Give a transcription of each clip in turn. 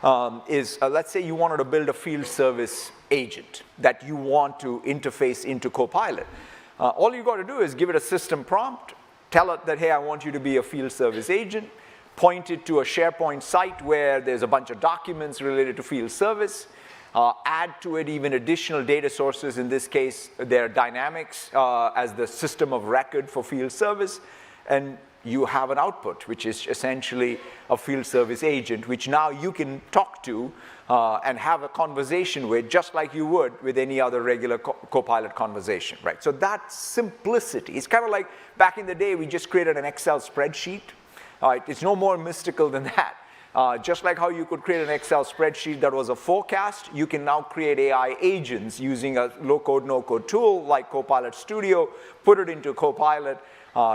Let's say you wanted to build a field service agent that you want to interface into CoPilot. All you got to do is give it a system prompt, tell it that, hey, I want you to be a field service agent, point it to a SharePoint site where there's a bunch of documents related to field service, add to it even additional data sources. In this case, their Dynamics as the system of record for field service, and you have an output, which is essentially a field service agent, which now you can talk to and have a conversation with, just like you would with any other regular CoPilot conversation, right? So that simplicity, it's kind of like back in the day, we just created an Excel spreadsheet. It's no more mystical than that. Just like how you could create an Excel spreadsheet that was a forecast, you can now create AI agents using a low-code, no-code tool like CoPilot Studio, put it into CoPilot.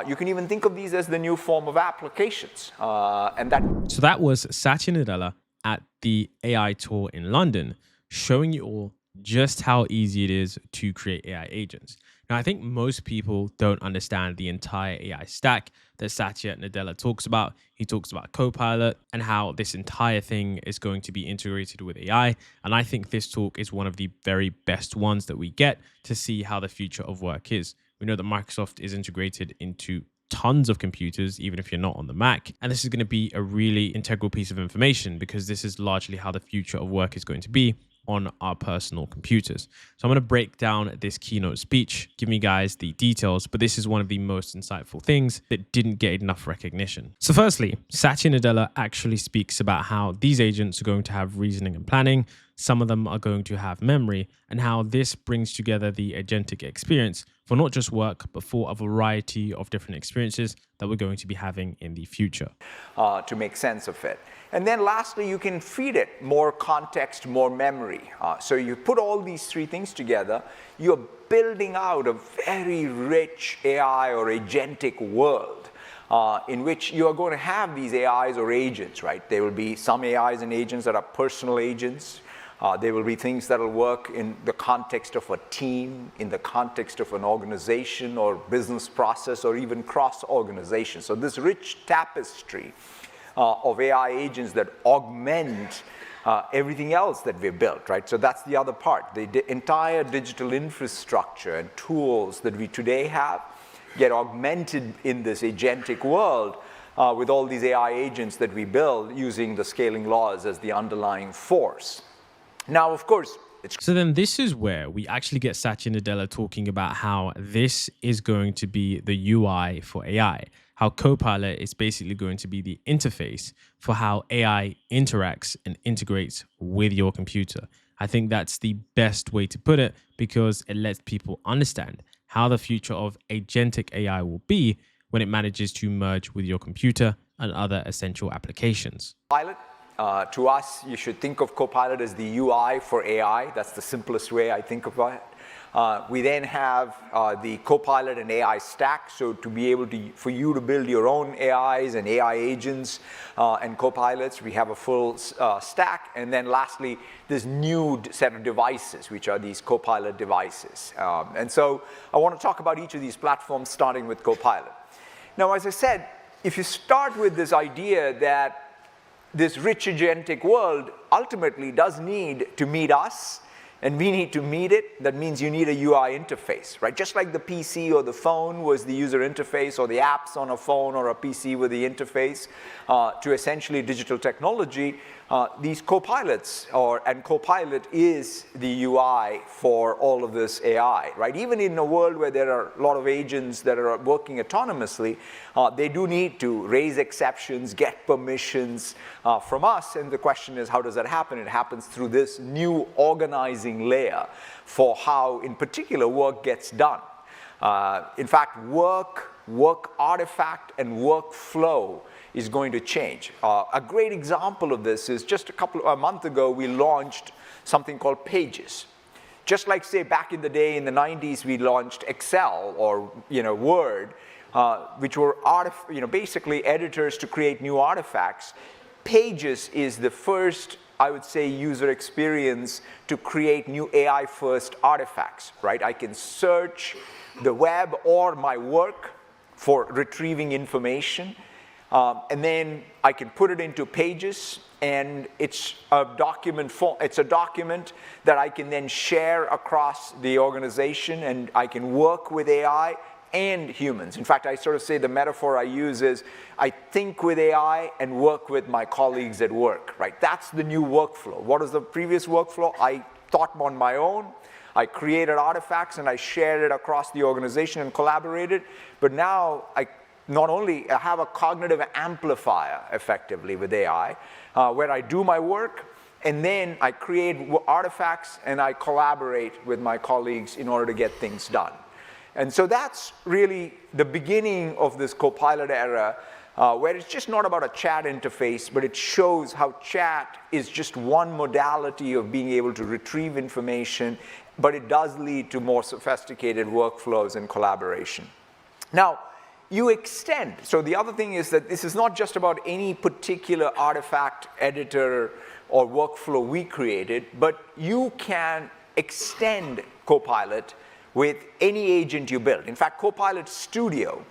You can even think of these as the new form of applications. So that was Satya Nadella at the AI tour in London, showing you all just how easy it is to create AI agents. Now, I think most people don't understand the entire AI stack that Satya Nadella talks about. He talks about CoPilot and how this entire thing is going to be integrated with AI. And I think this talk is one of the very best ones that we get to see how the future of work is. We know that Microsoft is integrated into tons of computers, even if you're not on the Mac. And this is going to be a really integral piece of information because this is largely how the future of work is going to be on our personal computers. So I'm going to break down this keynote speech, giving you guys the details, but this is one of the most insightful things that didn't get enough recognition. So firstly, Satya Nadella actually speaks about how these agents are going to have reasoning and planning. Some of them are going to have memory, and how this brings together the agentic experience for not just work, but for a variety of different experiences that we're going to be having in the future. To make sense of it. And then lastly, you can feed it more context, more memory. So you put all these three things together, you're building out a very rich AI or agentic world in which you are going to have these AIs or agents, right? There will be some AIs and agents that are personal agents. There will be things that will work in the context of a team, in the context of an organization or business process, or even cross-organization. So this rich tapestry of AI agents that augment everything else that we've built, right? So that's the other part. The entire digital infrastructure and tools that we today have get augmented in this agentic world with all these AI agents that we build using the scaling laws as the underlying force. Now, of course, so then this is where we actually get Satya Nadella talking about how this is going to be the UI for AI, how CoPilot is basically going to be the interface for how AI interacts and integrates with your computer. I think that's the best way to put it because it lets people understand how the future of agentic AI will be when it manages to merge with your computer and other essential applications. To us, you should think of CoPilot as the UI for AI. That's the simplest way I think about it. We then have the CoPilot and AI stack. So to be able to, for you to build your own AIs and AI agents and CoPilots, we have a full stack. And then lastly, this new set of devices, which are these CoPilot devices. And so I want to talk about each of these platforms, starting with CoPilot. Now, as I said, if you start with this idea that this rich agentic world ultimately does need to meet us, and we need to meet it. That means you need a UI interface, right? Just like the PC or the phone was the user interface, or the apps on a phone or a PC were the interface to essentially digital technology. These copilots, and CoPilot is the UI for all of this AI, right? Even in a world where there are a lot of agents that are working autonomously, they do need to raise exceptions, get permissions from us. And the question is, how does that happen? It happens through this new organizing layer for how, in particular, work gets done. In fact, work artifact and workflow is going to change. A great example of this is just a month ago, we launched something called Pages. Just like, say, back in the day in the 90s, we launched Excel or Word, which were basically editors to create new artifacts. Pages is the first, I would say, user experience to create new AI-first artifacts, right? I can search the web or my work for retrieving information. And then I can put it into Pages, and it's a document that I can then share across the organization, and I can work with AI and humans. In fact, I sort of say the metaphor I use is I think with AI and work with my colleagues at work, right? That's the new workflow. What was the previous workflow? I thought on my own. I created artifacts and I shared it across the organization and collaborated. But now I not only have a cognitive amplifier effectively with AI, where I do my work, and then I create artifacts and I collaborate with my colleagues in order to get things done. And so that's really the beginning of this CoPilot era, where it's just not about a chat interface, but it shows how chat is just one modality of being able to retrieve information, but it does lead to more sophisticated workflows and collaboration. Now, you extend. So the other thing is that this is not just about any particular artifact editor or workflow we created, but you can extend CoPilot with any agent you build. In fact, CoPilot Studio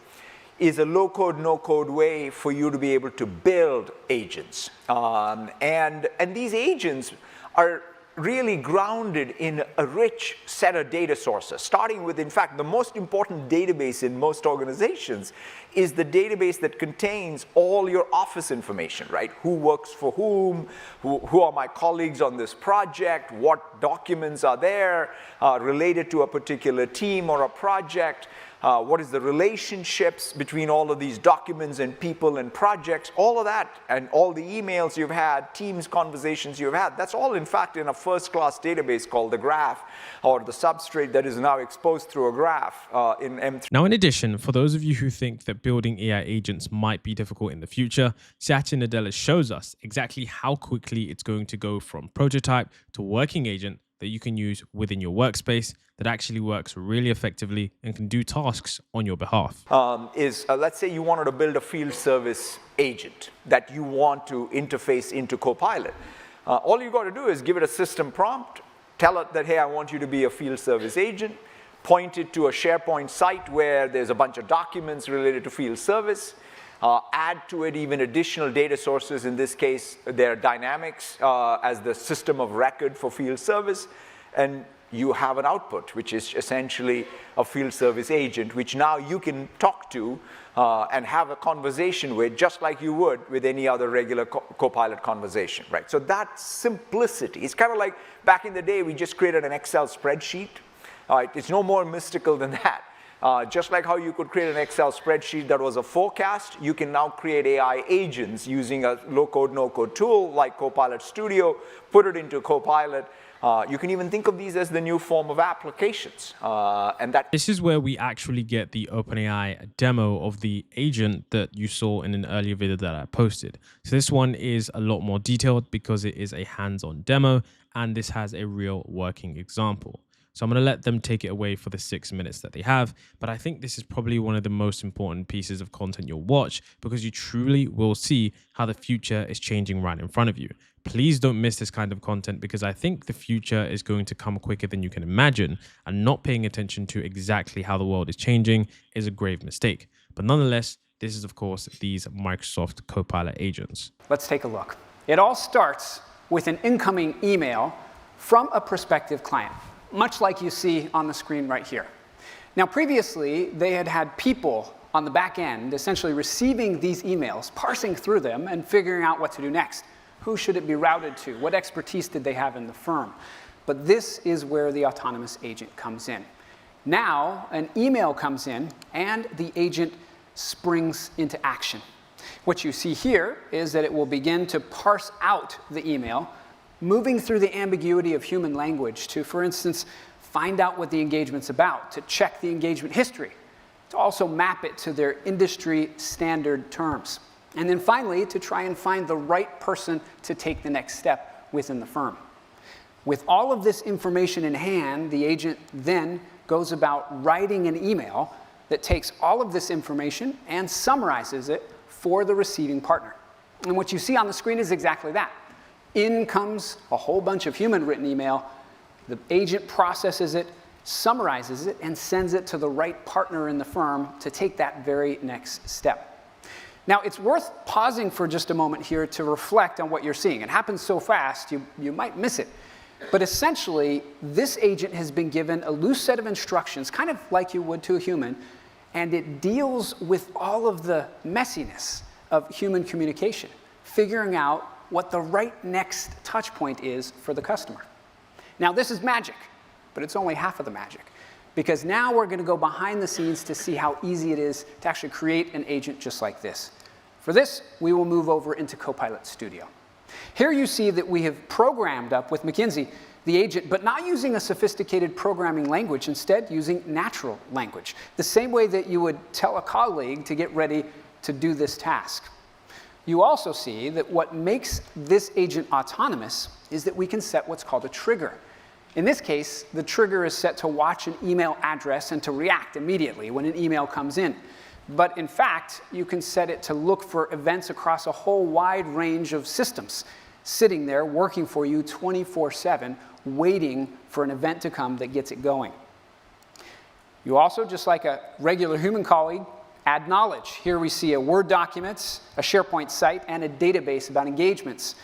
is a low-code, no-code way for you to be able to build agents. And these agents are really grounded in a rich set of data sources, starting with, in fact, the most important database in most organizations is the database that contains all your office information, right? Who works for whom, who are my colleagues on this project, what documents are there related to a particular team or a project, what is the relationships between all of these documents and people and projects, all of that, and all the emails you've had, Teams conversations you've had, that's all in fact in a first-class database called the graph, or the substrate that is now exposed through a graph in M3. Now, in addition, for those of you who think that building AI agents might be difficult in the future, Satya Nadella shows us exactly how quickly it's going to go from prototype to working agent that you can use within your workspace that actually works really effectively and can do tasks on your behalf. Let's say you wanted to build a field service agent that you want to interface into CoPilot. All you got to do is give it a system prompt, tell it that, hey, I want you to be a field service agent, point it to a SharePoint site where there's a bunch of documents related to field service, add to it even additional data sources. In this case, their Dynamics as the system of record for field service, and you have an output, which is essentially a field service agent, which now you can talk to and have a conversation with, just like you would with any other regular CoPilot conversation, right? So that simplicity, it's kind of like back in the day, we just created an Excel spreadsheet. It's no more mystical than that. Just like how you could create an Excel spreadsheet that was a forecast, you can now create AI agents using a low-code, no-code tool like CoPilot Studio, put it into CoPilot. You can even think of these as the new form of applications. This is where we actually get the OpenAI demo of the agent that you saw in an earlier video that I posted. So this one is a lot more detailed because it is a hands-on demo, and this has a real working example. So I'm going to let them take it away for the 6 minutes that they have. But I think this is probably one of the most important pieces of content you'll watch because you truly will see how the future is changing right in front of you. Please don't miss this kind of content because I think the future is going to come quicker than you can imagine, and not paying attention to exactly how the world is changing is a grave mistake. But nonetheless, this is, of course, these Microsoft Copilot agents. Let's take a look. It all starts with an incoming email from a prospective client, much like you see on the screen right here. Now, previously, they had had people on the back end essentially receiving these emails, parsing through them, and figuring out what to do next. Who should it be routed to? What expertise did they have in the firm? But this is where the autonomous agent comes in. Now, an email comes in, and the agent springs into action. What you see here is that it will begin to parse out the email, moving through the ambiguity of human language to, for instance, find out what the engagement's about, to check the engagement history, to also map it to their industry standard terms, and then finally to try and find the right person to take the next step within the firm. With all of this information in hand, the agent then goes about writing an email that takes all of this information and summarizes it for the receiving partner. And what you see on the screen is exactly that. In comes a whole bunch of human-written email. The agent processes it, summarizes it, and sends it to the right partner in the firm to take that very next step. Now, it's worth pausing for just a moment here to reflect on what you're seeing. It happens so fast, you might miss it. But essentially, this agent has been given a loose set of instructions, kind of like you would to a human, and it deals with all of the messiness of human communication, figuring out what the right next touch point is for the customer. Now, this is magic, but it's only half of the magic, because now we're going to go behind the scenes to see how easy it is to actually create an agent just like this. For this, we will move over into CoPilot Studio. Here you see that we have programmed up with McKinsey the agent, but not using a sophisticated programming language, instead using natural language, the same way that you would tell a colleague to get ready to do this task. You also see that what makes this agent autonomous is that we can set what's called a trigger. In this case, the trigger is set to watch an email address and to react immediately when an email comes in. But in fact, you can set it to look for events across a whole wide range of systems, sitting there working for you 24/7, waiting for an event to come that gets it going. You also, just like a regular human colleague, add knowledge. Here we see a Word document, a SharePoint site, and a database about engagements.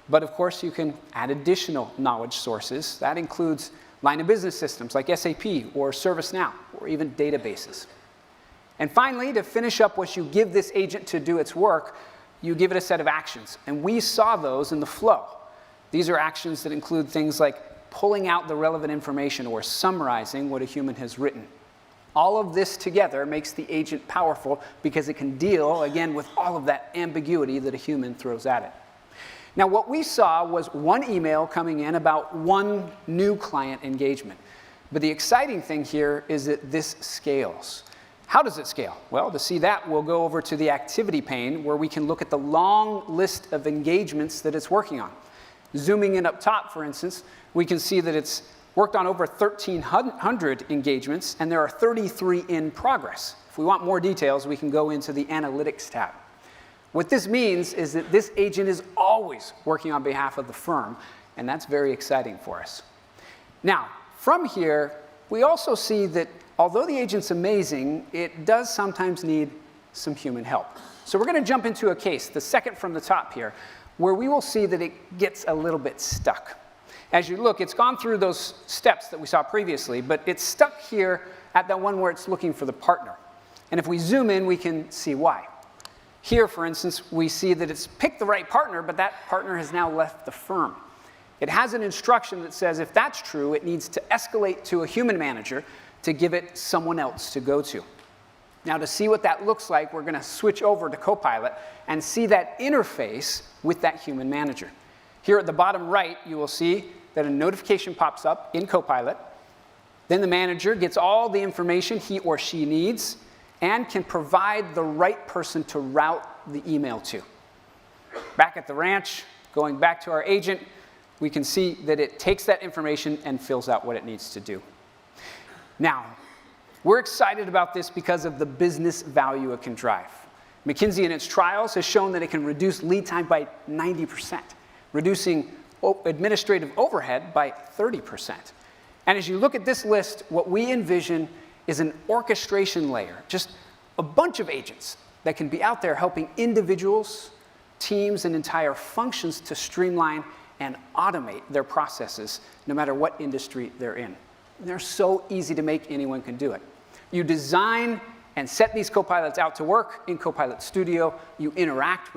But of course, you can add additional knowledge sources. That includes line of business systems like SAP or ServiceNow, or even databases. And finally, to finish up what you give this agent to do its work, you give it a set of actions. And we saw those in the flow. These are actions that include things like pulling out the relevant information or summarizing what a human has written. All of this together makes the agent powerful because it can deal, again, with all of that ambiguity that a human throws at it. Now, what we saw was one email coming in about one new client engagement. But the exciting thing here is that this scales. How does it scale? Well, to see that, we'll go over to the activity pane where we can look at the long list of engagements that it's working on. Zooming in up top, for instance, we can see that it's worked on over 1,300 engagements, and there are 33 in progress. If we want more details, we can go into the Analytics tab. What this means is that this agent is always working on behalf of the firm, and that's very exciting for us. Now, from here, we also see that although the agent's amazing, it does sometimes need some human help. So we're going to jump into a case, the second from the top here, where we will see that it gets a little bit stuck. As you look, it's gone through those steps that we saw previously, but it's stuck here at that one where it's looking for the partner. And if we zoom in, we can see why. Here, for instance, we see that it's picked the right partner, but that partner has now left the firm. It has an instruction that says if that's true, it needs to escalate to a human manager to give it someone else to go to. Now, to see what that looks like, we're going to switch over to CoPilot and see that interface with that human manager. Here at the bottom right, you will see that a notification pops up in CoPilot. Then the manager gets all the information he or she needs and can provide the right person to route the email to. Back at the ranch, going back to our agent, we can see that it takes that information and fills out what it needs to do. Now, we're excited about this because of the business value it can drive. McKinsey in its trials has shown that it can reduce lead time by 90%, reducing administrative overhead by 30%. And as you look at this list, what we envision is an orchestration layer, just a bunch of agents that can be out there helping individuals, teams, and entire functions to streamline and automate their processes, no matter what industry they're in. They're so easy to make, anyone can do it. You design and set these copilots out to work in CoPilot Studio. You interact with